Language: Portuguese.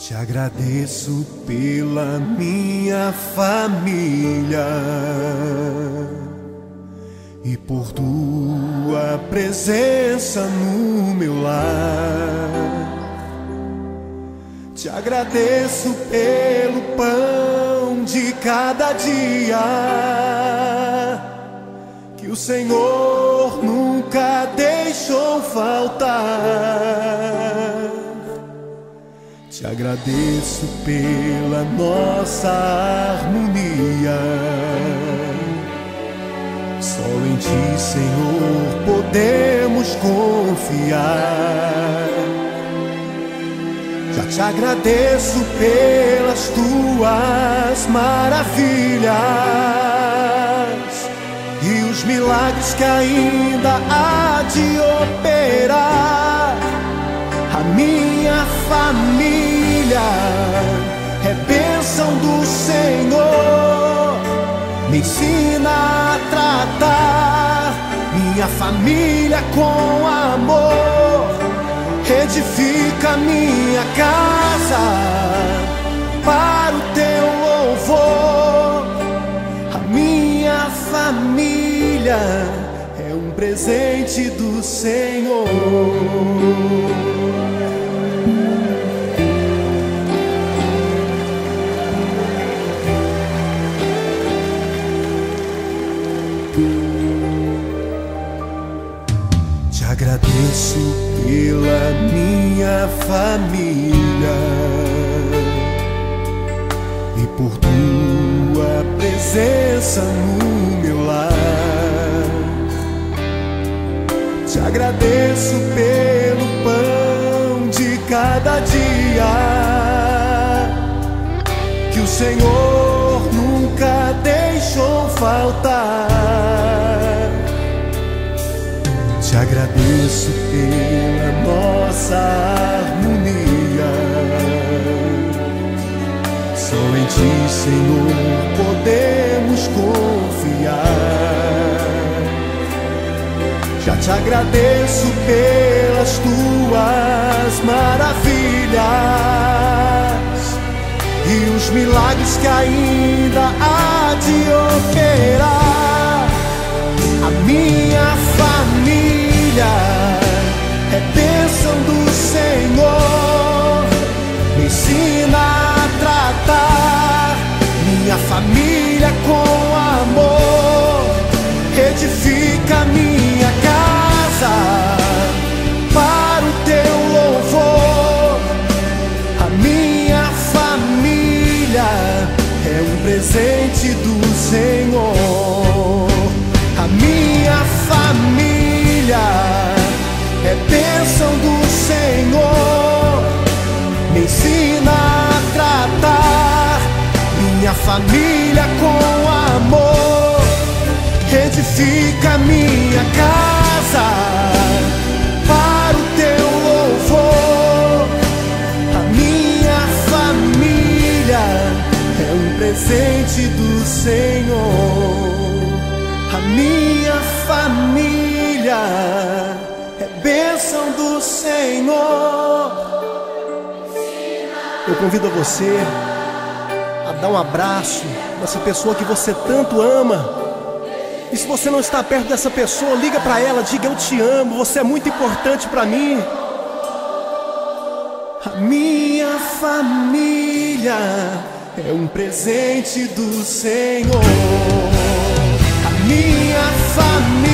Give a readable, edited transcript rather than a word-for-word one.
Te agradeço pela minha família e por tua presença no meu lar. Te agradeço pelo pão de cada dia que o Senhor nunca deixou faltar. Te agradeço pela nossa harmonia. Só em Ti, Senhor, podemos confiar. Já te agradeço pelas Tuas maravilhas e os milagres que ainda há de operar. A minha família é bênção do Senhor. Me ensina a tratar minha família com amor. Edifica minha casa para o Teu louvor. A minha família é um presente do Senhor. Te agradeço pela minha família e por Tua presença no meu lar. Te agradeço pelo pão de cada dia que o Senhor nunca deixou faltar. Te agradeço pela nossa harmonia. Só em Ti, Senhor, podemos confiar. Já te agradeço pelas Tuas maravilhas e os milagres que ainda há de operar. A minha família é bênção do Senhor. Me ensina a tratar minha família com amor. Edifica minha casa para o Teu louvor. A minha família é um presente do Senhor. A minha família é bênção do Senhor. Me ensina a tratar minha família com amor. Edifica minha casa para o Teu louvor. A minha família é um presente do Senhor. A minha família é bênção do Senhor. Eu convido você a dar um abraço nessa pessoa que você tanto ama. E se você não está perto dessa pessoa, liga para ela, diga: eu te amo, você é muito importante para mim. A minha família é um presente do Senhor. A minha família